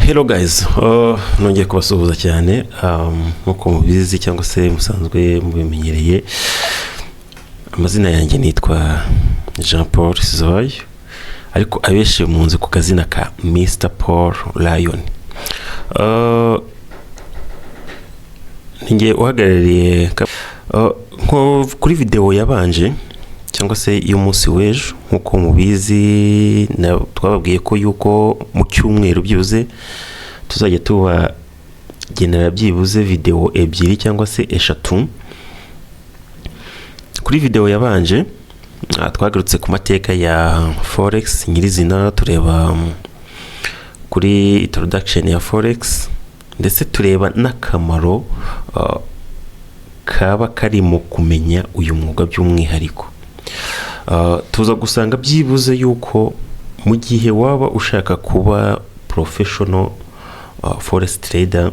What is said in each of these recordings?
Hello guys, nongeye kubasuhuza cyane nkuko mubizi cyangwa se musanzwe mubimenyereye. Amazina yanjye nitwa Jean Paul Sizoy, ariko abeshe munze ku kazina ka Mr Paul Lion. Ninge uhagarariye nko kuri video yabanje cyangwa se y'umunsi w'ejo. Nkuko mubizi twababwiye ko yuko mu cyumweru byibuze tuzajya tuba genera byibuze video ebyiri cyangwa se eshatu. Kuri video yabanje twagarutse ku mateka ya FOREX nyirizina, tureba kuri introduction ya FOREX ndetse tureba n'akamaro kaba kari mu kumenya uyu mwuga by'umwihariko. Tuza gusanga byibuze yuko mu gihe waba ushaka kuba professional forex trader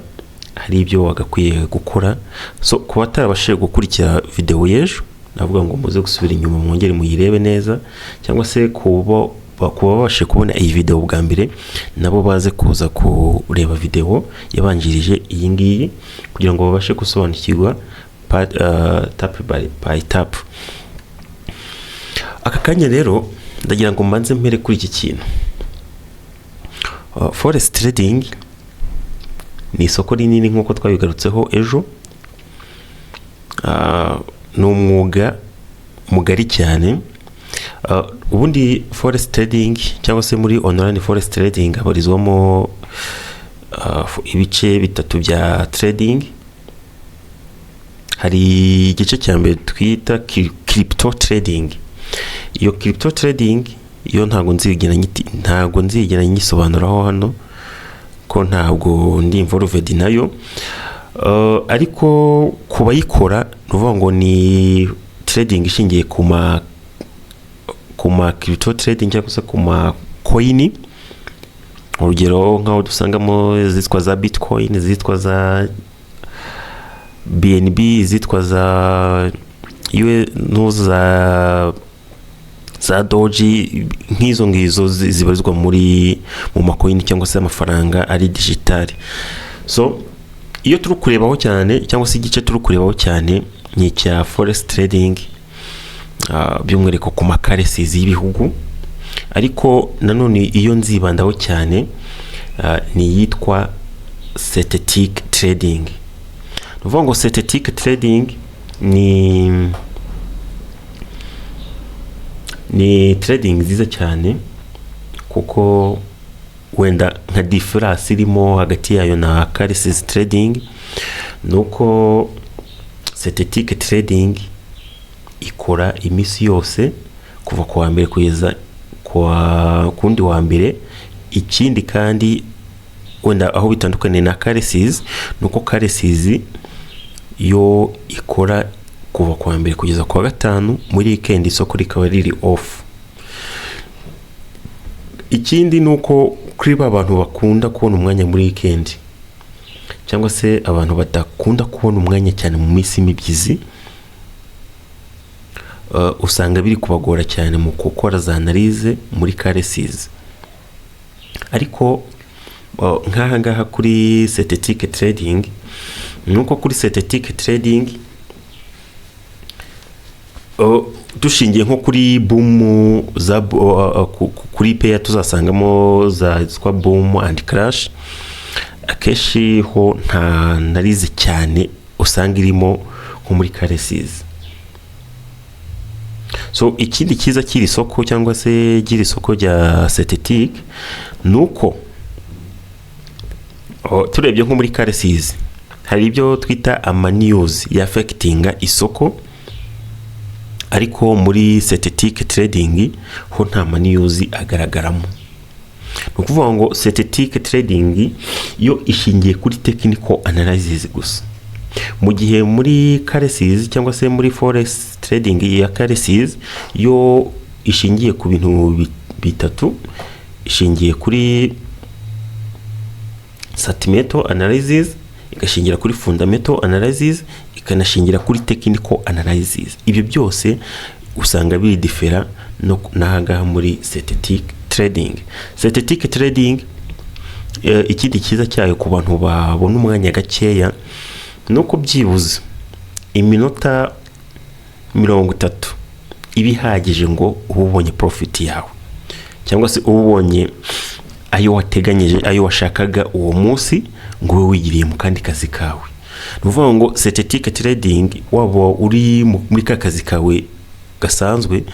hari ibyo wagakwiye gukora. So kuba tarabashije gukurikira video y'ejo, navuga ngo muze gusubira inyuma mwongere muyirebe neza, cyangwa se kuba babashe kubona iyi video bwa mbere nabo baze kuza kureba video yabanjirije iyi ngiyi kugira ngo babashe gusobanukirwa tap by tap. Aka kanya rero ndagira ngo mbanze mpere kuri iki kintu. Forex trading ni isoko rinini nkuko twabigarutseho ejo. Ni umwuga mugari cyane. Ubundi forex trading cyangwa se muri online forex trading habarizwamo ibice bitatu bya trading. Hari igice cya mbere twita crypto trading. Iyo crypto trading iyo ntago nzigera nyisobanuraho hano ko ntabwo ndi involved nayo. Ariko kubayikora nuvuga ngo ni trading ishingiye kuma crypto trading cyangwa se kuma coin. Urugero nkaho dusangamo zitwa za Bitcoin, zitwa za BNB, zitwa za za doji, nk'izo zibarizwa mu macoin cyangwa se amafaranga ari digital. So iyo turi kurebaho cyane cyangwa se igice turi kurebaho cyane ni cya forex trading, by'umwihariko ku currencies y'ibihugu. Ariko nanone iyo nzibandaho cyane ni yitwa synthetic trading. Nuvuga ngo synthetic trading ni trading nziza cyane, kuko wenda nka difference irimo hagati yayo na currencies trading nuko synthetic trading ikora imisi yose kuva ku wa mbere kugeza kundi wa mbere. Ikindi kandi wenda aho bitandukanye na currencies nuko currencies yo ikora kuva ku wa mbere kugeza ku wa gatanu, muri weekend isoko rikaba riri off. Ikindi nuko kuri abantu bakunda kubona umwanya muri weekend cyangwa se abantu badakunda kubona umwanya cyane mu minsi mibyizi, usanga biri kubagora cyane mu gukora za analyse muri currencies. Ariko ngaha kuri synthetic trading nuko kuri synthetic trading dushingiye nko kuri boom za kuri pair tuzasangamo za zitwa boom and crash. Akeshi ho nta narize cyane usanga irimo nko muri currencies. So ikindi kiza kiri soko cyangwa se giri soko rya synthetic nuko turebye nko muri currencies hari ibyo twita ama news ya affectinga isoko. Ariko muri synthetic trading ho nta news agaragaramo. Nukuvuga ngo synthetic trading yo ishingiye kuri technical analysis gusa, mu gihe muri currencies cyangwa se muri forex trading ya currencies yo ishingiye ku bintu bitatu. Ishingiye kuri fundamental analysis, igashingira kuri fundamental analysis, ikanashingira kuri technical analysis. Ibyo byose usanga biri differa no nahaga muri synthetic trading. Synthetic trading ikindi cyiza cyayo ku bantu babona umwanya gakeya nuko byibuze iminota 30 ibihagije ngo ubonye profit yawe cyangwa se ubonye ayo wateganyije ayo washakaga uwo munsi ngo wigiriye mu kandi kazi kawe. Nuvuga ngo synthetic trading waba uri muri kazi kawe gasanzwe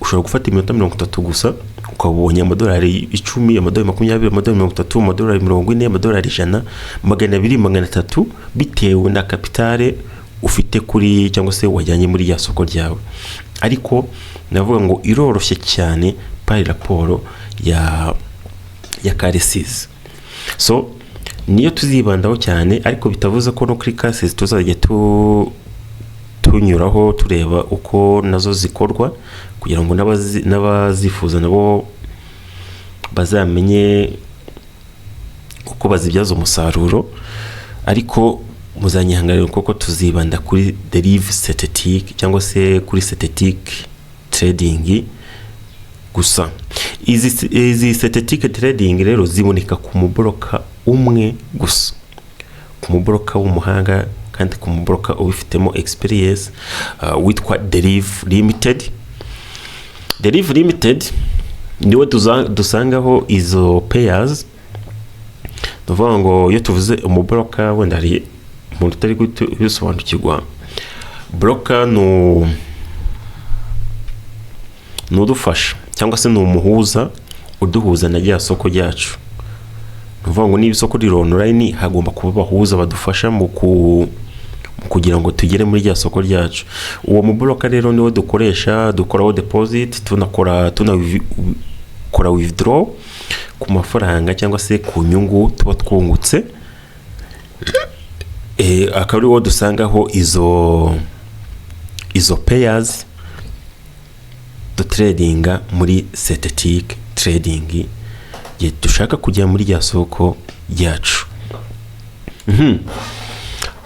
ushobora gufata iminota 30 gusa ukabonye amadolari 10, amadolari 20, amadolari 30, amadolari 40, amadolari 100, 200, 300 bitewe na kapitale ufite kuri cyangwa se wajyanye muri ya soko ryawe. Ariko navuga ngo iroroshye cyane par rapport ya currencies. So niyo tuzibandaho cyane, ariko bitavuze ko no kuri currencies tuzajya tunyuraho tureba uko nazo zikorwa kugira ngo n'abazifuza nabo bazamenye uko bazibyaza umusaruro. Ariko muzanyihanganira kuko tuzibanda kuri derive synthetic cyangwa se kuri synthetic trading gusa. Izi synthetic trading rero ziboneka ku mubroka umwe gusa, ku mubroka w'umuhanga kandi ku mubroka ubifitemo experience witwa Derive Limited. Derive Limited niwe dusangaho izo payers. Tuvuga ngo iyo tuvuze umubroka wenda hari umuntu utari gusobanukirwa, broker n'udufasha cyangwa se n'umuhuza uduhuza na rya soko ryacu. Tuvuga ngo niba isoko riri online hagomba kuba bahuza badufasha mu kugira ngo tugere muri rya soko ryacu. Uwo mubroker rero niwe dukoresha, dukoraho deposit, tunakora withdraw ku mafaranga cyangwa se ku nyungu tuba twungutse. Akaba ari wo dusangaho izo payers tradinga muri synthetic trading ye dushaka kujya muri rya soko ryacu.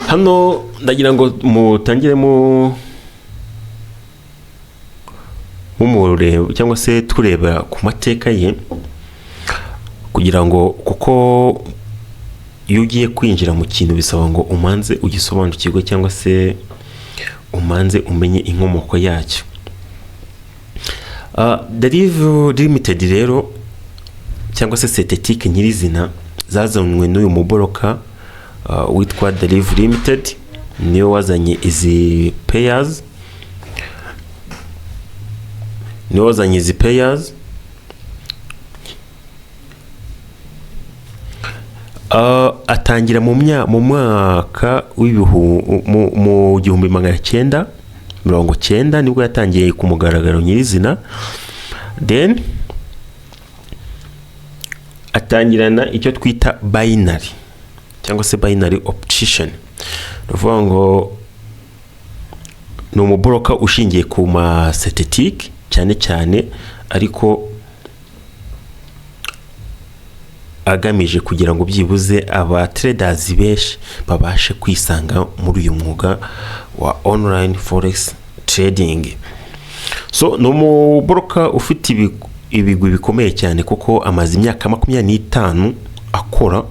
Hano ndagira ngo mutangire mu murebe cyangwa se tureba ku mateka ye, kugira ngo kuko iyo ugiye kwinjira mu kintu bisaba ngo umanze ugisobanukirwe cyangwa se umanze umenye inkomoko yacyo. Derive Limited rero cyangwa se synthetic nyirizina zazanwe n'uyu mubroka witwa Derive Limited, niyo wazanye izi payers. Atangira mu mwaka mu 1990 nibwo yatangiye ku mugaragaro nyirizina. Then atangirana icyo twita binary cyangwa se binary option. Ruvuga ngo no mubroka ushingiye ku ma synthetic cyane, ariko agamije kugira ngo byibuze aba traders benshi babashe kwisanga muri uyu mwuga wa online forex trading. So no mubroka ufite ibigwi bikomeye cyane kuko amaze imyaka 25 akora,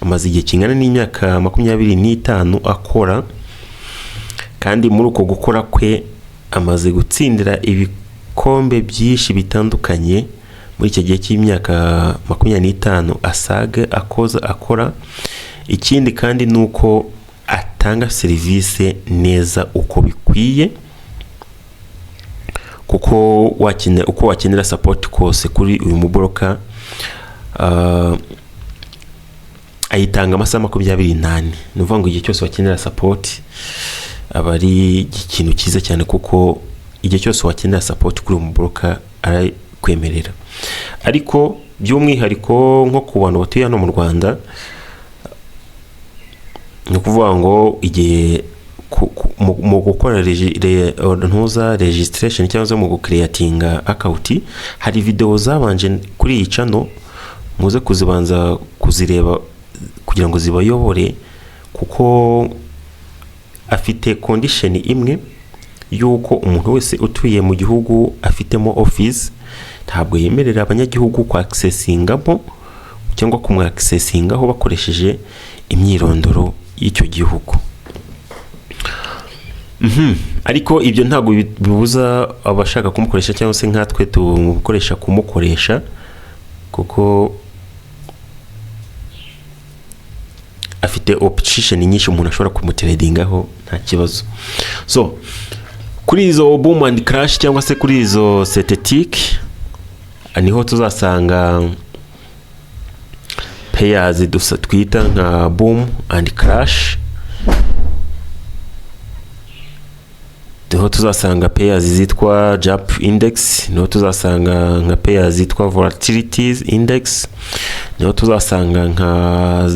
amaze igihe kingana n'imyaka 25 akora, kandi muri uko gukora kwe amaze gutsindira ibikombe byinshi bitandukanye muri icyo gihe cy'imyaka 25 asaga akora. Ikindi kandi nuko atanga service neza uko bikwiye, kuko uko wakenera support kose kuri uyu mubroka ayitanga amasaha 28. Nuvuga ngo igihe cyose wakenera support aba ari ikintu cyiza cyane, kuko igihe cyose wakenera support kuri uyu mubroka arakwemerera. Ariko by'umwihariko nko ku bantu batuye hano mu Rwanda, ni ukuvuga ngo igihe mu gukora registration cyangwa mu gucreatinga account, hari video zabanje kuri iyi channel, muze kuzibanza kuzireba kugira ngo zibayobore, kuko afite condition imwe yuko umuntu wese utuye mu gihugu afitemo office ntabwo yemerera abanyagihugu ku accessingamo cyangwa kumwakisesingaho bakoresheje imyirondoro y'icyo gihugu. Ariko ibyo ntabwo bibuza abashaka kumukoresha cyangwa se nkatwe tukoresha kumukoresha, kuko afite option nyinshi umuntu ashobora kumutradingaho nta kibazo. So kuri izo boom and crash cyangwa se kuri izo synthetic niho tuzasanga pairs twita nka boom and crash, niho tuzasanga pairs zitwa jump index, niho tuzasanga nka pairs zitwa volatility index, niho tuzasanga nka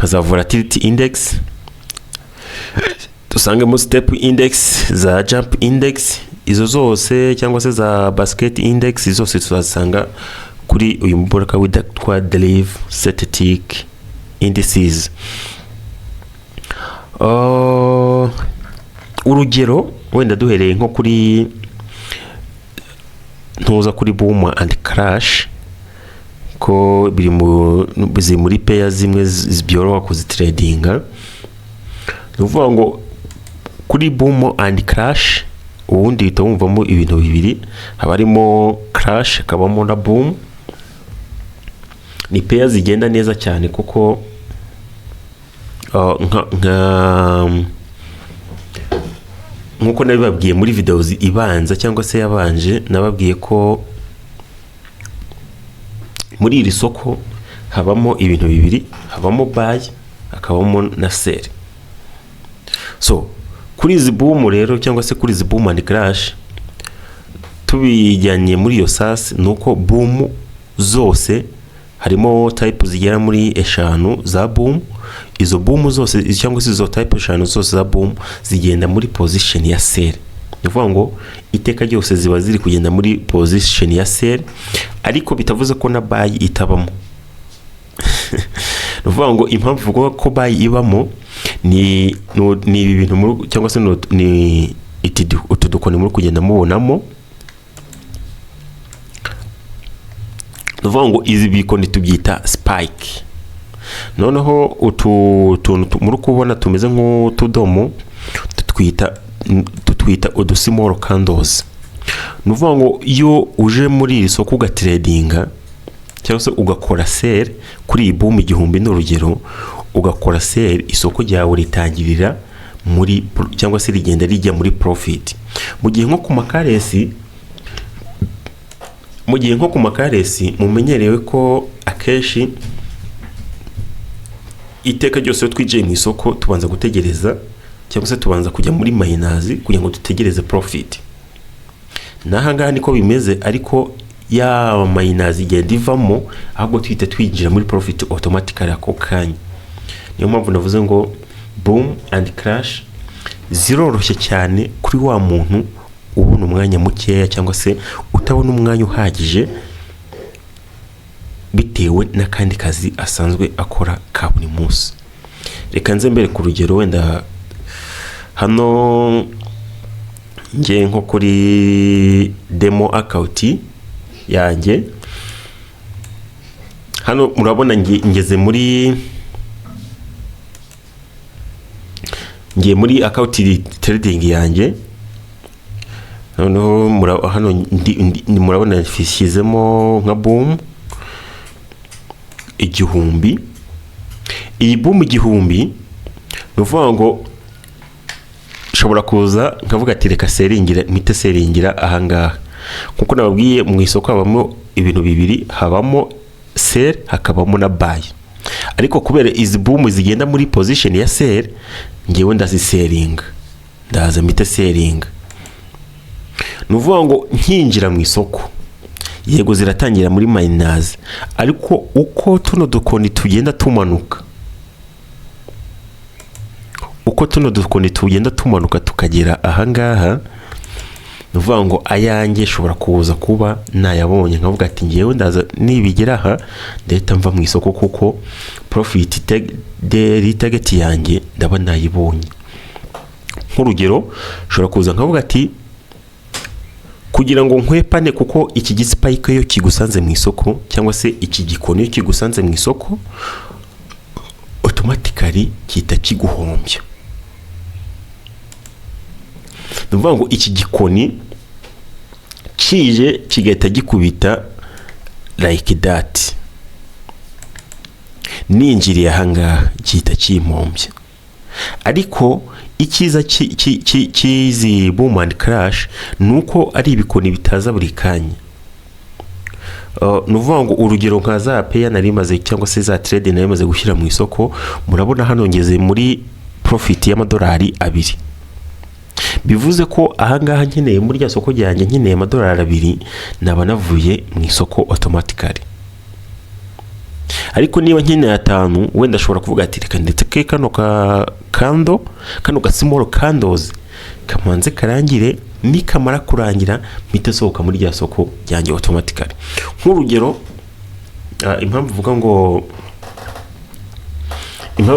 za volatility index, dusangemo step index, za jump index, izo zose cyangwa se za basket index, zose tuzasanga kuri uyu muboraka witwa derive synthetic indices. Urugero wenda duhereye nko kuri ntuza kuri boom and crash, ko biri muri pair zimwe zibyoroha kuzitradinga. Nuvuga ngo kuri boom and crash ubundi uhita wumvamo ibintu bibiri, haba harimo crash kabamo na boom. Ni pair zigenda neza cyane kuko nkuko nabibabwiye muri videos ibanza cyangwa se yabanje, nababwiye ko muri iri soko habamo ibintu bibiri, habamo buy hakabamo na sell. So kuri izi boom rero cyangwa se kuri izi boom and crash tubijyanye muri iyo sasi, nuko boom zose harimo type zigera muri 5 za boom. Izo boom zose cyangwa se izo type 5 zose za boom zigenda muri position ya sell. Nivuga ngo iteka ryose ziba ziri kugenda muri position ya sell, ariko bitavuze ko na buy itabamo. Nivuga ngo impamvu ko buy ibamo ni ibintu cyangwa se ni utudukoni muri kugenda mubonamo. Nuvuga ngo izi bikoni tubyita spike. Noneho utuntu muri kubona tumeze nk'utudomo tutwita udusimoro candles. Nuvuga ngo iyo uje muri iri soko ugatradinga cyangwa se ugakora sell kuri iyi boom 1000 n'urugero, ugakora sell, isoko ryawe ritangirira muri cyangwa se rigenda rijya muri profit. Mu gihe nko ku makaresi mumenyerewe ko akeshi iteka ryose twijiye mu isoko tubanza gutegereza cyangwa se tubanza kujya muri mayinazi kugira ngo dutegereze profit. Nahangaha niko bimeze, ariko ya mayinazi igenda ivamo ahubwo twite twinjira muri profit automatically ako kanya. Niyo mpamvu navuze ngo boom and crash ziroroshye cyane kuri wa muntu ubona umwanya mukeya cyangwa se utabona umwanya uhagije bitewe n'akandi kazi asanzwe akora ka buri munsi. Reka nze mbere ku rugero wenda hano ngiye nko kuri demo account yanjye. Hano murabona ngeze muri account trading yanjye. Noneho hano murabona fishyizemo nka boom 1000. Iyi boom 1000 nuvuga ngo shobora kuza nkavuga ati reka seringira ahangaha, kuko nababwiye mu isoko habamo ibintu bibiri, habamo sell hakabamo na buy. Ariko kubera izi boom zigenda muri position ya sell, ngewe ndaziseringa, ndaza mite seringa. Nuvuga ngo nkinjira mu isoko yego ziratangira muri minus, ariko uko tuno dukoni tugenda tumanuka, tukagera ahangaha, nuvuga ngo ayanjye shobora kuza kuba nayabonye nkavuga ati ngewe ndaza nibigera aha ndahita mva mu isoko kuko profit target yanjye ndaba nayibonye. Nk'urugero shobora kuza nkavuga ati kugira ngo nkwepane, kuko iki gisipike yo kigusanze mu isoko cyangwa se iki gikoni yo kigusanze mu isoko automatically kita kiguhombya. Nuvuga ngo iki gikoni kije kigahita gikubita like that, ninjiriye ahangaha kita kimpombya. Ariko ikiza kizi boom and crash nuko ari ibikoni bitaza buri kanya. Nuvuga ngo urugero nka za peya nari maze cyangwa se za trade nari maze gushyira mu isoko, murabona hano ngeze muri profit y'amadolari 2. Bivuze ko ahangaha nkeneye muri rya soko ryanjye nkeneye amadolari 2, naba navuye mu isoko automatically. Ariko niba nkeneye 5, wenda ashobora kuvuga ati reka ndetse kano ka candle, kano ga small candles kamanze karangire, nikamara kurangira mpite sohoka muri rya soko ryanjye automatically. Nk'urugero impamvu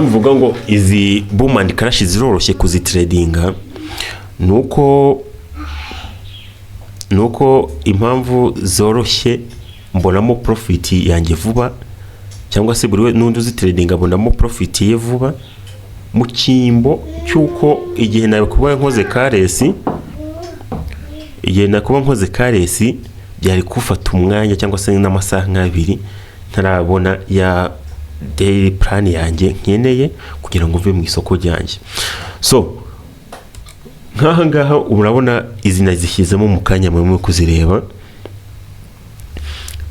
vuga ngo izi boom and crash ziroroshye kuzitradinga, nuko impamvu zoroshye mbonamo profit yanjye vuba, cyangwa se buri we n'undi uzitradinga abonamo profit ye vuba, mu kimbo cyuko igihe nakuba nkoze karesi, byari kufata umwanya cyangwa se n'amasaha 2 ntarabona ya daily plan yanjye nkeneye kugira ngo mve mu isoko ryanjye. So ngaha urabona izina zishyizemo mu kanya mu kuzireba.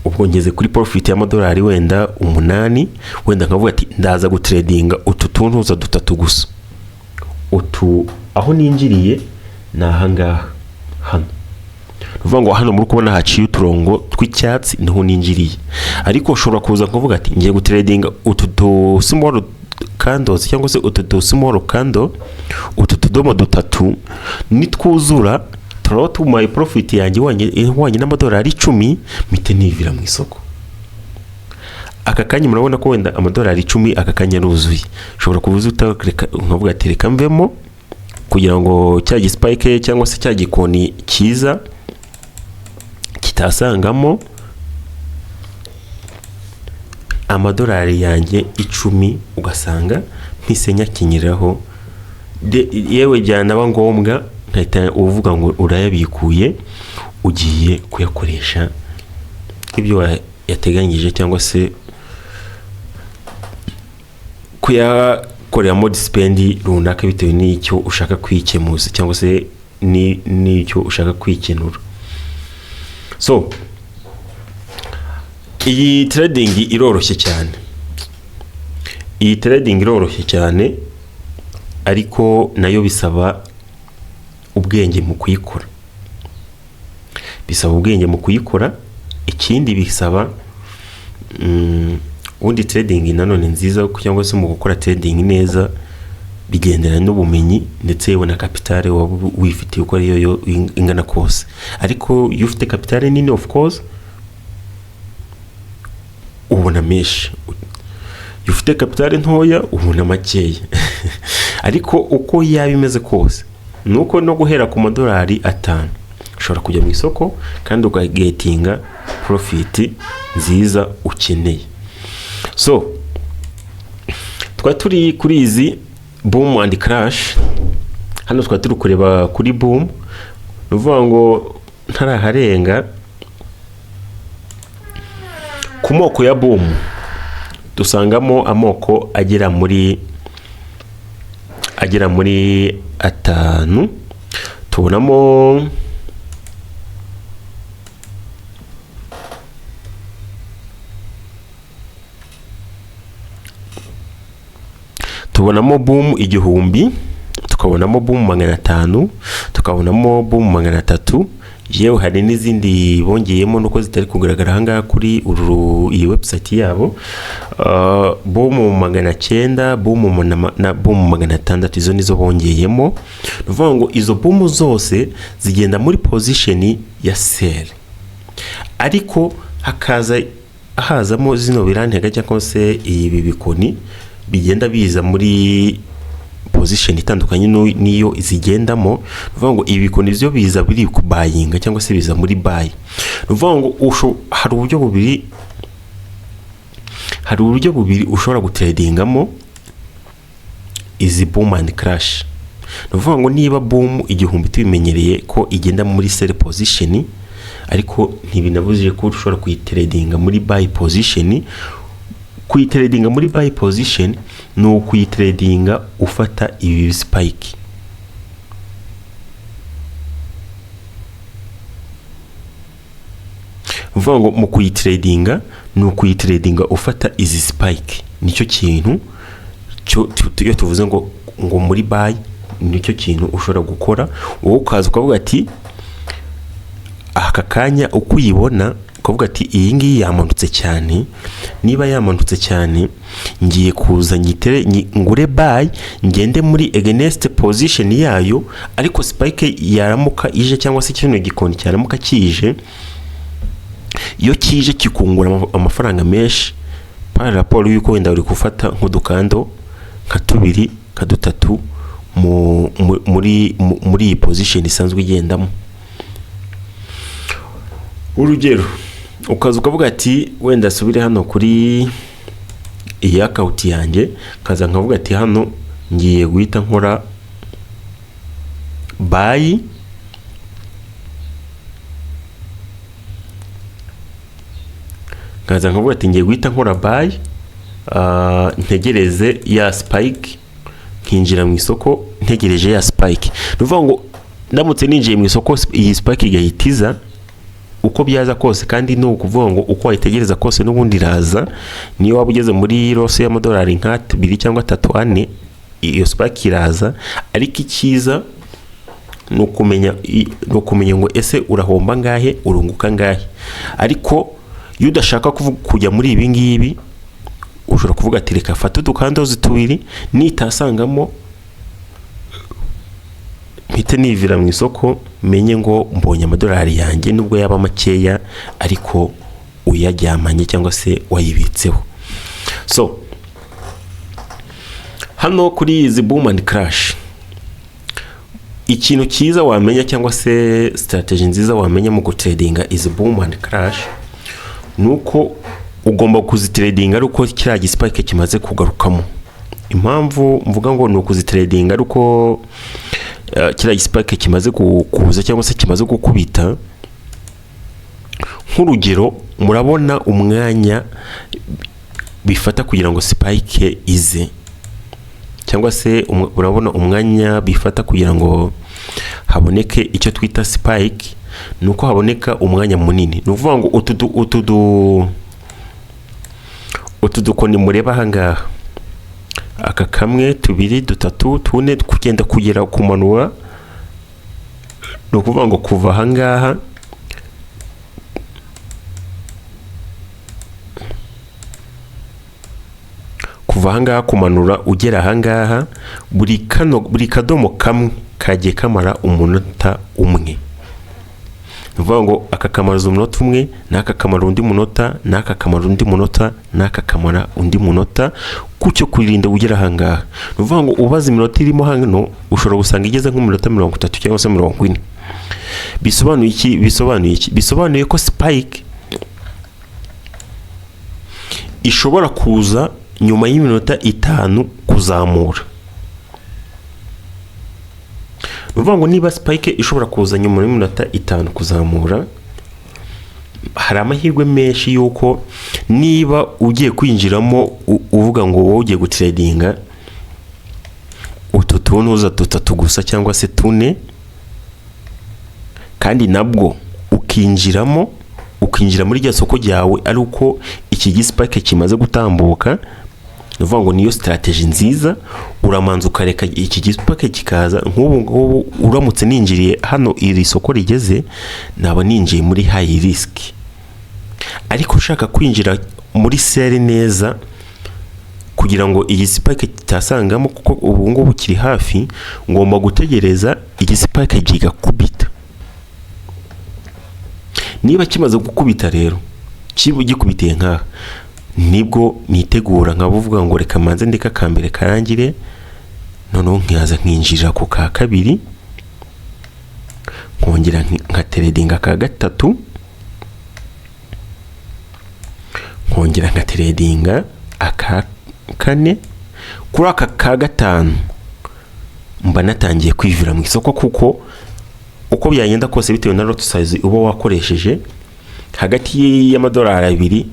Ubwo ngeze kuri profit y'amadolari wenda 8, wenda nkavuga ati ndaza gutradinga utu tuntuza 3 gusa. Aho ninjiriye na ahangaha hano. Nuvuga ngo hano muri kubona haciye uturongo tw'icyatsi niho ninjiriye. Ariko ushobora kuza kuvuga ati ngiye gutradinga utu small candles cyangwa se utu small candle, utu tudomo 3 nitwuzura to my profit yanjye wanye n'amadolari 10 mite nivira mu isoko. Aka kanya murabona ko wenda amadolari 10 aka kanya nuzuye. Ushobora kuvuza utakreka nkavuga ati reka mvemo kugira ngo cya spike cyangwa se cya gikoni kiza kitasangamo amadolari yanjye 10, ugasanga ntisenya kinyiraho. Yewe byanaba ngombwa nkahita uvuga ngo urayabikuye ugiye kuyakoresha ibyo yateganyije, cyangwa se kuyakorera mode spend runaka bitewe n'icyo ushaka kwikemuza cyangwa se n'icyo ushaka kwikenura. So iyi trading iroroshye cyane, ariko nayo bisaba ubwenge mu kuyikora. Ikindi bisaba undi trading nanone nziza, cyangwa se mu gukora trading neza bigendera n'ubumenyi ndetse yewe na capital wifitiye uko ariyo ingana kose. Ariko iyo ufite capital nini, of course ubona mesh. Iyo ufite capital ntoya ubona makeya. Ariko uko yabimeze kose, nuko no guhera ku madolari 5 ushobora kujya mu isoko kandi ukagetinga profit nziza ukeneye. So turi kuri izi boom and crash. Hano turi kureba kuri boom, nuvuga ngo ntaraharenga ku moko ya boom. Dusangamo amoko agera muri 5. Tubonamo boom 1000, tukabonamo boom 500, tukabonamo boom 300. Yewe hari n'izindi bongeyemo nuko zitari kugaragara hanga kuri iyi website yabo. Boom 900, boom na boom 600, izo nizo bongeyemo. Nuvuga ngo izo boom zose zigenda muri position ya sell, ariko hazamo zino birantega cyangwa se ibi bikoni bigenda biza muri position itandukanye niyo izigendamo. Nuvuga ngo ibi bikoni byo biza biri ku buying cyangwa se biza muri buy. Nuvuga ngo hari uburyo bubiri ushobora gutradingamo izi boom and crash. Nuvuga ngo niba boom igihumbi tubimenyereye ko igenda muri sell position, ariko ntibinabujije ko ushobora kuyitradinga muri buy position. Kuyitradinga muri buy position ni ukuyitradinga ufata ibi spike. Nuvuga ngo mu kuyitradinga ni ukuyitradinga ufata izi spike. Nicyo kintu iyo tuvuze ngo muri buy, nicyo kintu ushobora gukora. Wowe ukaza ukavuga ati aka kanya uko uyibona, ukavuga ati iyi ngiyi yamanutse cyane, niba yamanutse cyane ngiye kuza ngure buy, ngende muri against position yayo, ariko spike yaramuka ije cyangwa se kino gikoni cyaramuka kije, iyo kije kikungura amafaranga menshi par rapport yuko wenda uri gufata nk'udukando nka 2 ka 3 muri iyi position isanzwe igendamo. Urugero ukaza ukavuga ati wenda subire hano kuri iyi account yanjye, kaza nkavuga ati hano ngiye guhita nkora buy, kaza nkavuga ati ngiye guhita nkora buy, ntegereze ya spike, kinjira mu isoko ntegereje ya spike. Nuvuga ngo ndamutse ninjiye mu isoko iyi spike igahitiza uko byaza kose, kandi no kuvuga ngo uko wayitegereza kose n'ubundi iraza. Niyo waba ugeze muri rose y'amadolari nka 2 cyangwa 3 4, iyo spike iraza. Ariko ikiza no kumenya ngo ese urahomba ngahe urunguka ngahe. Ariko iyo udashaka kujya muri ibi ngibi, ushobora kuvuga ati reka fata udukandozi 2 nitasangamo mpite nivira mu isoko, menye ngo mbonye amadolari yanjye nubwo yaba makeya ariko uyajyamanye cyangwa se wayibitseho. So hano kuri izi boom and crash, ikintu cyiza wamenya cyangwa se strategy nziza wamenya mu gutradinga izi boom and crash nuko ugomba kuzitradinga ariko kiriya gispike kimaze kugarukamo. Impamvu mvuga ngo nuko kuzitradinga ariko kiriya gispike kimaze kuza cyangwa se kimaze gukubita. Nk'urugero murabona umwanya bifata kugira ngo spike ize, cyangwa se urabona umwanya bifata kugira ngo haboneke icyo twita spike, nuko haboneka umwanya munini. Nuvuga ngo utu dukoni mureba hangaha, aka kamwe 2 3 4 kugenda kugera kumanura, no kuvuga ngo kuva hangaha kumanura ugera hangaha, buri kadomo kamwe kagiye kamara umunota umwe. Nuvuga ngo aka kamara umunota umwe, naka kamara undi munota, naka kamara undi munota, naka kamara undi munota, kucyo kwirinda ugera hangaha. Nuvuga ngo ubaza iminota irimo hano ushobora gusanga igeze nk'umunota 30 cyangwa se 40. Bisobanuye iki? Bisobanuye ko spike ishobora kuza nyuma y'iminota 5 kuzamura. Nuvuga ngo niba spike ishobora kuza nyuma y'iminota 5 kuzamura, hari amahirwe menshi yuko niba ugiye kwinjiramo uvuga ngo wowe ugiye gutradinga ututunuza 3 gusa cyangwa se 4, kandi nabwo ukinjira muri rya soko ryawe ari uko iki gispike kimaze gutambuka. Nuvuga ngo niyo strategy nziza, uramanza ukareka iki gispike kikaza. Nk'ubu uramutse ninjiriye hano iri soko rigeze, naba ninjiye muri high risk. Ariko ushaka kwinjira muri sell neza kugira ngo iyi spike kitasangamo, kuko ubu ngubu kiri hafi, ngomba gutegereza iyi spike gikubita. Niba kimaze gukubita rero, gikubitiye nka, nibwo nitegura nkabuvuga ngo reka manze ndeka kambere karangire, noneho nkihaza nkinjira ku ka kabiri, nkongera nka trading aka gatatu, nkongera nka trading aka kane, kuri aka ka gatanu mba natangiye kwivira mu isoko, kuko uko byagenda kose bitewe na lot size uba wakoresheje, hagati y'amadolari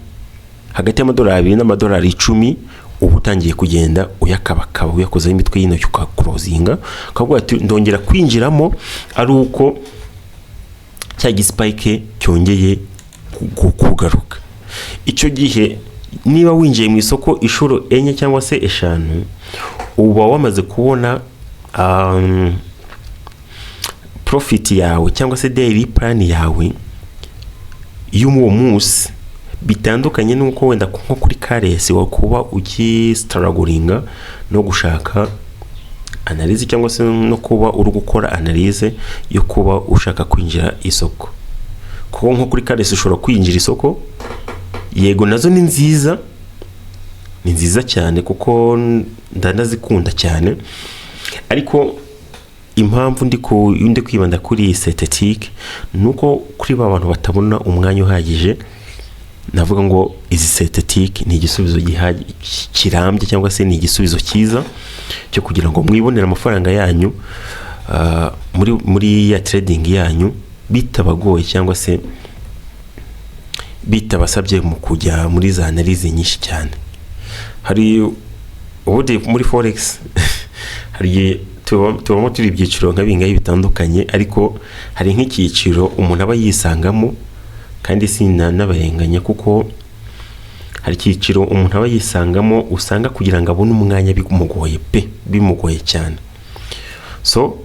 2 n'amadolari 10 ubu utangiye kugenda uyakabakaba, uyakozaho imitwe y'intoki ukakrosinga, ukavuga ati ndongera kwinjiramo ari uko cya gispike cyongeye kugaruka. Icyo gihe niba winjiye mu isoko inshuro 4 cyangwa se 5, uba wamaze kubona profit yawe cyangwa se daily plan yawe y'uwo munsi, bitandukanye nuko wenda nko kuri karesi wakuba ukistrugglinga no gushaka analyze cyangwa se no kuba uri gukora analyze yo kuba ushaka kwinjira isoko. Kuko nko kuri karesi ushobora kwinjira isoko, yego nazo ni nziza cyane kuko ndanazikunda cyane, ariko impamvu ndi kwibanda kuri synthetic nuko kuri abantu batabona umwanya uhagije, navuga ngo izi synthetic ni igisubizo kirambye cyangwa se ni igisubizo cyiza cyo kugira ngo mwibonere amafaranga yanyu muri ya trading yanyu bitabagoye cyangwa se bitabasabye mu kujya muri za analyze nyinshi cyane. Hari ubundi muri forex hari tubamo turi ibyiciro nka bingahe bitandukanye, ariko hari nk'icyiciro umuntu aba yisangamo kandi n'abarenganya, kuko hari icyiciro umuntu aba yisangamo usanga kugira ngo abone umwanya bimugoye cyane. So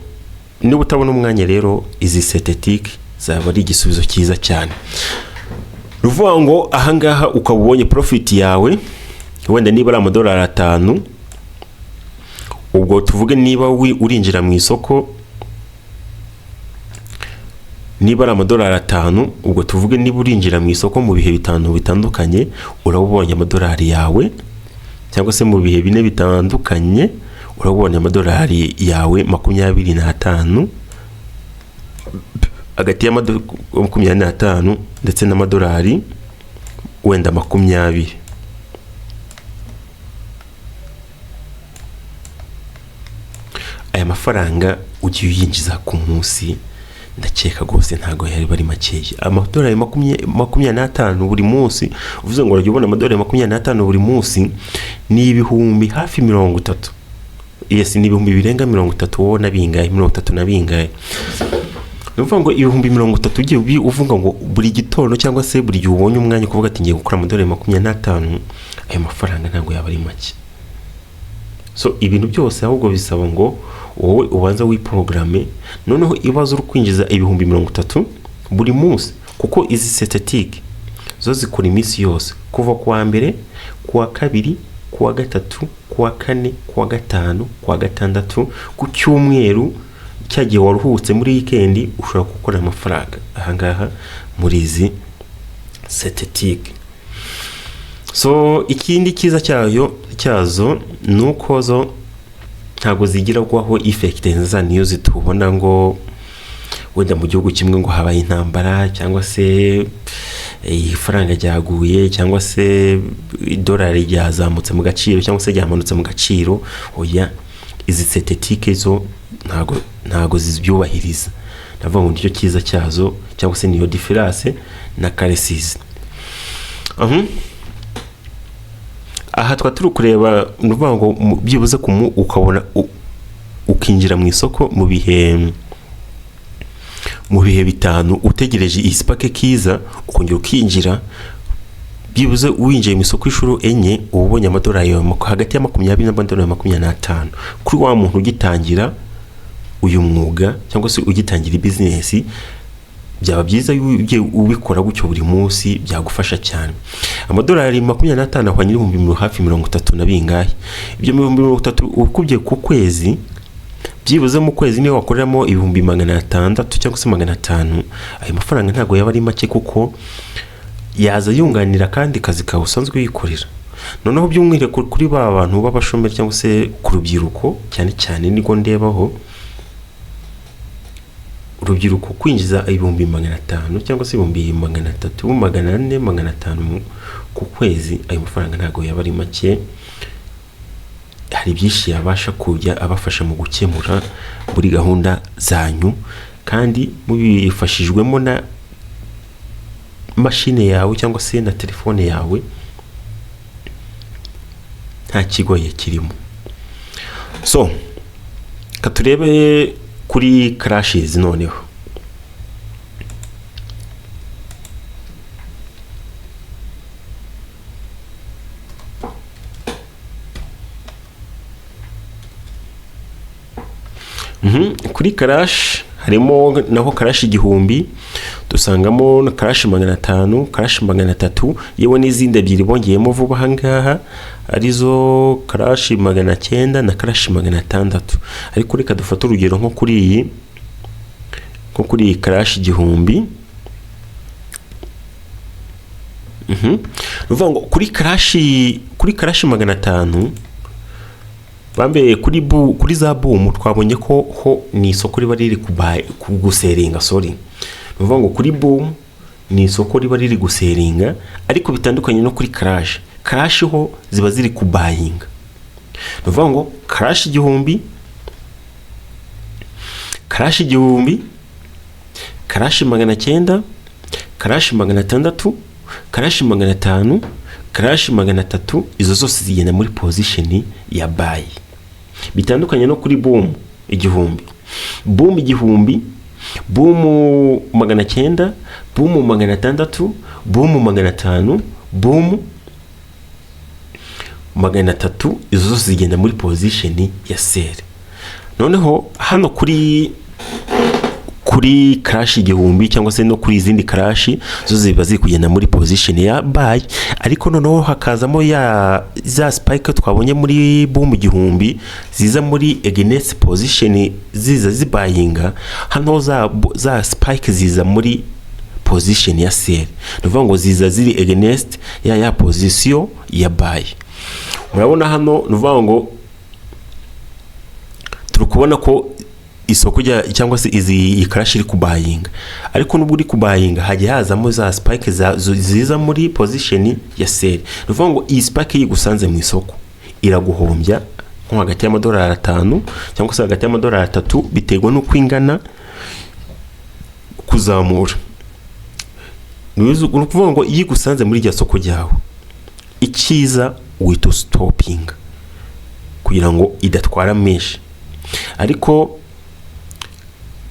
niba utabona umwanya rero, izi synthetic zaba ari igisubizo cyiza cyane. Ruvuga ngo ahangaha ukaba ubonye profit yawe wenda niba ari amadolari 5, ubwo tuvuge niba urinjira mu isoko niba ari amadolari 5, ubwo tuvuge niba urinjira mu isoko mu bihe 5 bitandukanye, urabonye amadolari yawe, cyangwa se mu bihe 4 bitandukanye urabonye amadolari yawe 25, hagati ya 25 ndetse n'amadolari wenda 20. Aya mafaranga ugiye uyinjiza ku munsi, ndakeka gose ntago yari bari makeya. Amadolari 25 buri munsi, uvuze ngo urajya ubona amadolari 25 buri munsi, ni ibihumbi hafi 30. Yes, ni ibihumbi birenga 30 wona bingahe, 30 na bingahe. Nuvuga ngo ibihumbi 30 ugiye uvuga ngo buri gitondo cyangwa se buri gihe ubonye umwanya kuvuga ati ngiye gukora amadolari 25, ayo mafaranga ntago yaba ari make. So ibintu byose ahubwo bisaba ngo wowe ubanza wiprograme, noneho ibazo uri kwinjiza ibihumbi 30 buri munsi, kuko izi synthetic zo zikora iminsi yose, kuva kuwa mbere, kuwa kabiri, kuwa gatatu, kuwa kane, kuwa gatanu, kuwa gatandatu, ku cyumweru cyagiye waruhutse muri weekend ushobora gukora amafaranga ahangaha muri izi synthetic. So ikindi kiza cyazo nuko zo ntago zigira gwaho effect nza niyo zitubona ngo wenda mu gihugu kimwe ngo habaye intambara, cyangwa se ifaranga ryaguye, cyangwa se idolari ryazamutse mu gaciro, cyangwa se ryamanutse mu gaciro. Oya, izi synthetic zo ntago zibyubahiriza. Ndavuga ngo nicyo kiza cyazo, cyangwa se niyo difference na currencies. Aha turi kureba nuvuga ngo byibuze ukabona ukinjira mu isoko mu bihe 5 utegereje ispake kiza, ukongera ukinjira, byibuze uwinjiye mu isoko inshuro 4 ubonye amadolari hagati ya 20 n'amadolari 25. Kuri wa muntu ugitangira uyu mwuga cyangwa se ugitangira business, byaba byiza ubikora gutyo buri munsi, byagufasha cyane. Amadolari 25 ahwanye n'ibihumbi hafi 30 na bingahe. Ibyo 30 ukubye ku kwezi, byibuze mu kwezi niyo wakoreramo ibihumbi 600 cyangwa se 500. Ayo mafaranga ntago yaba ari make, kuko yaza yunganira kandi kazi kawe usanzwe wikorera. noneho by'umwihariko kuri ba bantu b'abashomeri cyangwa se ku rubyiruko cyane cyane niko ndebaho, urubyiruko kwinjiza ibihumbi 500 cyangwa se ibihumbi 300, 400, 500 ku kwezi, ayo mafaranga ntago yaba ari make. Hari byinshi yabasha kujya abafasha mu gukemura muri gahunda zanyu, kandi mubifashijwemo na mashine yawe cyangwa se na telefone yawe, nta kigoye kirimo. So katurebe kuri crashes noneho. Kuri crash harimo naho crash 1000, dusangamo na crash 500, crash 300, yewe n'izindi ebyiri bongeyemo vuba hangaha arizo crash 900 na crash 600. ariko reka dufate urugero nko kuri crash 1000. Ruvuga ngo kuri crash 500 bambe kuri za boom twabonye ko ho ni isoko riba riri guseringa, ruvuga ngo kuri boom ni isoko riba riri guseringa, ariko bitandukanye no kuri crash ho ziba ziri kubayinga. Ruvuga ngo crash 1000, crash 900, crash 900, crash 600, crash 500, crash 300, izo zose zigenda muri position ya buy. Bitandukanye no kuri boom 1000, boom 900, boom 900, boom 600, boom 500, boom 300, izo zose zigenda muri position ya sell. Noneho hano kuri crash 1000 cyangwa se no kuri izindi crash zo ziba ziri kugenda muri position ya buy, ariko noneho hakazamo za spike twabonye muri boom 1000 ziza muri against position ziza zibayinga, hano za spike ziza muri position ya sell. Nuvuga ngo ziza ziri against ya position ya buy. Murabona hano nuvuga ngo turukubona ko isoko cyangwa se izi crash iri kubayinga, ariko nubwo uri kubayinga hajye hazamo za spike ziza muri position ya sell. Ruvuga ngo iyi spike yigusanze mu isoko iraguhombya nko hagati y'amadolari 5 cyangwa se hagati y'amadolari 3, biterwa no kwingana kuzamura. Nuvuga ngo yigusanze muri rya soko ryawe, ikiza wito stopping kugira ngo idatwara menshi. Ariko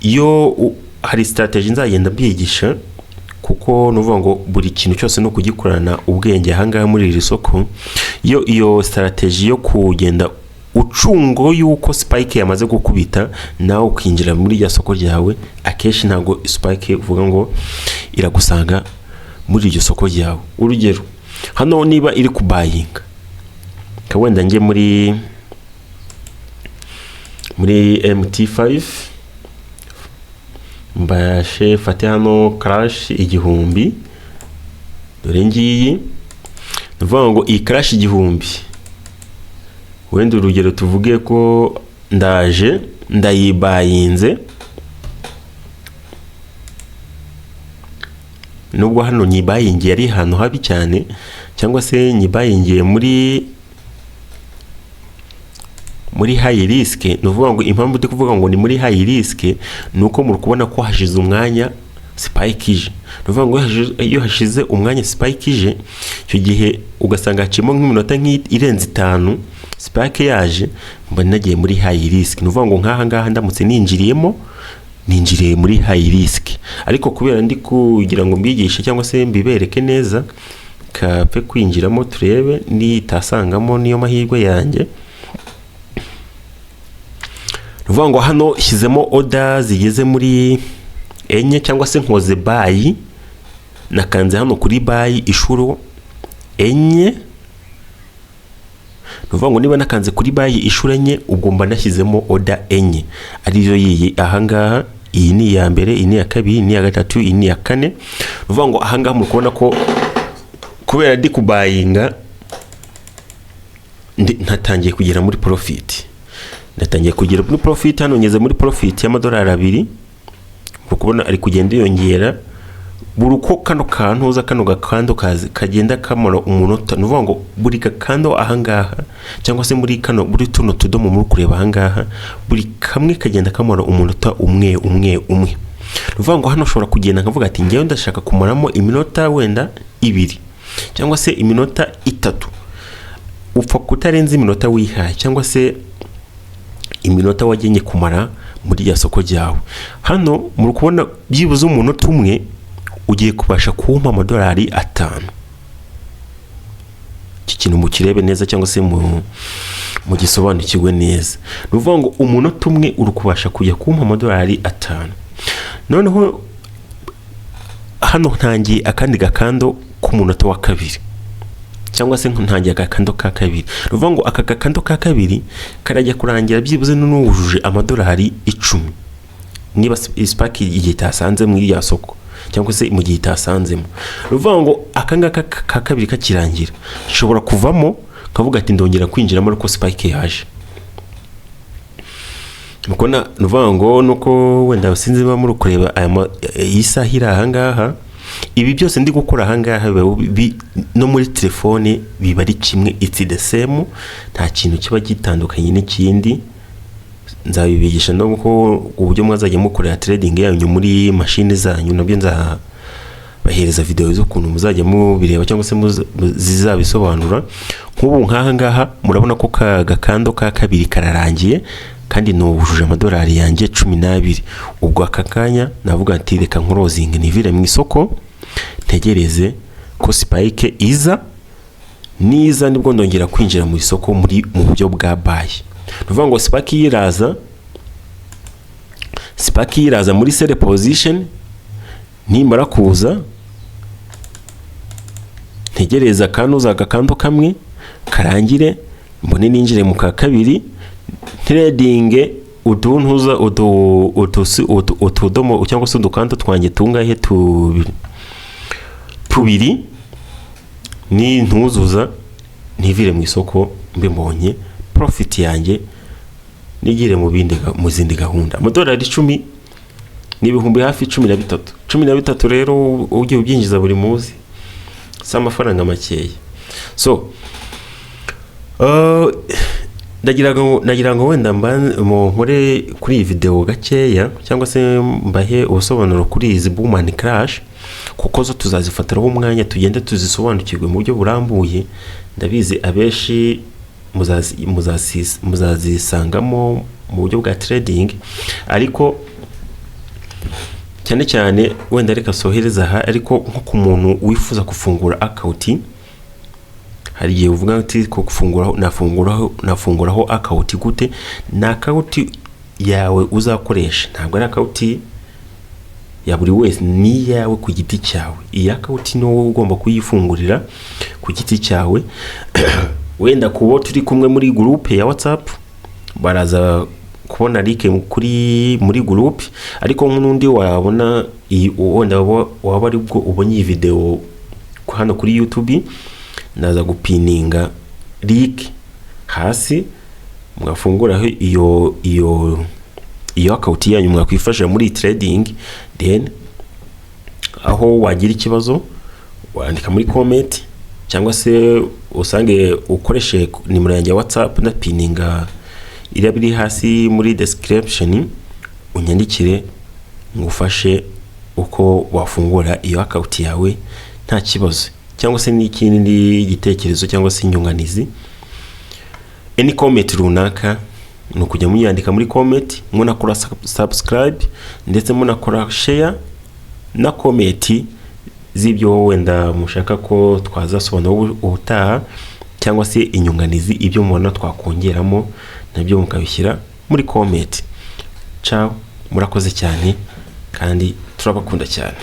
iyo hari strategy nzagenda byigisha, kuko nuvuga ngo buri kintu cyose no kugikorana ubwenge ahangaha muri iri soko. Iyo strategy yo kugenda ucungo yuko spike yamaze gukubita nawe ukinjira muri ya soko ryawe, akeshi ntago spike uvuga ngo iragusanga muri iryo soko ryawe. Urugero hano niba iri kubayinga, kawenda nge muri MT5 mbashe fate hano crash 1000, dore ngiyi nuvuga ngo iyi crash 1000 wenda urugero tuvuge ko ndaje ndayibayinze, nubwo hano nyibayingiye ari hano habi cyane, cyangwa se nyibayingiye muri high risk. Nuvuga ngo impamvu ndi kuvuga ngo ni muri high risk nuko muri kubona ko hashize umwanya spike ije. Nuvuga ngo iyo hashize umwanya spike ije, cyo gihe ugasanga hacimo nk'iminota irenze 5 spike yaje, mba nagiye muri high risk. Nuvuga ngo nkaha ngaha ndamutse ninjiriye muri high risk, ariko kubera ndi kugira ngo mbigishe cyangwa se mbibereke neza, kapfe kwinjiramo turebe nitasangamo niyo mahirwe yanjye. Nuvuga ngo hano hisemo order zigeze muri 4 cyangwa se nkoze buy, nakanze hano kuri buy inshuro 4. Nuvuga ngo niba nakanze kuri buy inshuro 4, ubwo mba nashyizemo order 4 ariyo yiyi ahangaha. Iyi ni ya mbere, iyi ni ya kabiri, iyi ni ya gatatu, iyi ni ya 4. Nuvuga ngo ahangaha muri kubona ko kubera ndi kubayinga ntatangiye kugera muri profit. Natangiye kugera muri profit, hano ngeze muri profit y'amadolari 2. Ukubona ari kugenda yongera buri uko kano kantuza kano gakando kagenda kamara umunota. Nuvuga ngo buri gakando ahangaha cyangwa se muri kano buri tuno tudomo muri kureba ahangaha buri kamwe kagenda kamara umunota umwe. Nuvuga ngo hano ushobora kugenda nkavuga ati ngewe ndashaka kumaramo iminota wenda 2 cyangwa se iminota 3. Upfa kutarenza iminota wihaye cyangwa se iminota wagenye kumara muri ya soko ryawe. Hano muri kubona byibuze umunota umwe ugiye kubasha kumpa amadolari 5. Iki kintu mukirebe neza cyangwa se mu gisobanukirwe neza. Nuvuga ngo umunota umwe uri kubasha kujya kumpa amadolari 5. Noneho hano ntangiye akandi gakando ku munota wa 2 cyangwa se ntangiye agakando ka 2. Nuvuga ngo aka gakando ka 2 karajya kurangira byibuze n'uwujuje amadolari 10 niba spaki igihe tasanze muri ya soko cyangwa se mu gihe tasanzemo. Nuvuga ngo akangaka ka 2 kakirangira nshobora kuvamo kavuga ati ndongera kwinjiramo ariko spike yaje. Mukona nuvuga ngo nuko wenda sinzi ba muri kureba isahira ahangaha. Ibi byose ndi gukora ahangaha no muri telefone biba ari kimwe, it's the same, nta kintu kiba gitandukanye n'ikindi. Nzabibigisha no ko uburyo mwazajya mukorera trading yanyu muri machine zanyu, nabyo nzabahereza video zo kuntu muzajya mubireba cyangwa se zizabisobanura. Nk'ubu nkahangaha murabona ko gakando ka 2 kararangiye kandi nubujuje amadolari yanjye 12. Ubwo akakanya navuga ati reka nkurozinge nivire mu isoko ntegereze ko spike iza, niza nibwo ndongera kwinjira mu isoko mu buryo bwa buy. Nuvuga ngo spike iraza muri sell position, nimara kuza ntegereza kanuza agakando kamwe karangire mbone ninjire mu ka 2 trading uduntuza utudomo cyangwa se udukanto twanjye tungahe 2 ni ntuzuza nivire mu isoko mbe mbonye profit yanjye nigire mu zindi gahunda. Amadolari 10 n'ibihumbi hafi 13 rero ugiye ubyinjiza buri muzi sa amafaranga makeya. So nagira ngo wenda nkore kuri iyi video gakeya cyangwa se mbahe ubusobanuro kuri izi boom and crash, kuko zo tuzazifatiraho umwanya tugende tuzisobanukirwe mu buryo burambuye. Ndabizi abeshi muzazisangamo mu buryo bwa trading, ariko cyane wenda reka sohereza aha. Ariko nko ku muntu wifuza gufungura account, hari igihe uvuga ati ko nafunguraho account gute? Na account yawe uzakoresha, ntabwo ari account ya buri wese, ni yawe ku giti cyawe. Iyi account no ugomba kuyifungurira ku giti cyawe. Wenda kubo turi kumwe muri group ya WhatsApp baraza kubona link muri group, ariko n'undi wabona wenda waba ari bwo ubonye iyi video hano kuri YouTube, naza gupininga link hasi mwafunguraho iyo account yanyu mwakwifasha muri trading. Then aho wagira ikibazo wandika muri comment cyangwa se usange ukoreshe nimero yanjye WhatsApp na pininga irabiri hasi muri description, unyandikire ngufashe uko wafungura iyo account yawe nta kibazo, cyangwa se n'ikindi gitekerezo cyangwa se inyunganizi. Any comment runaka no kujya munyandika muri comment, munakora subscribe ndetse munakora share na comment z'ibyo wenda mushaka ko twazasobanura ubutaha, cyangwa se inyunganizi ibyo mubona twakongeramo nabyo mukabishyira muri comment. Ciao, murakoze cyane kandi turabakunda cyane.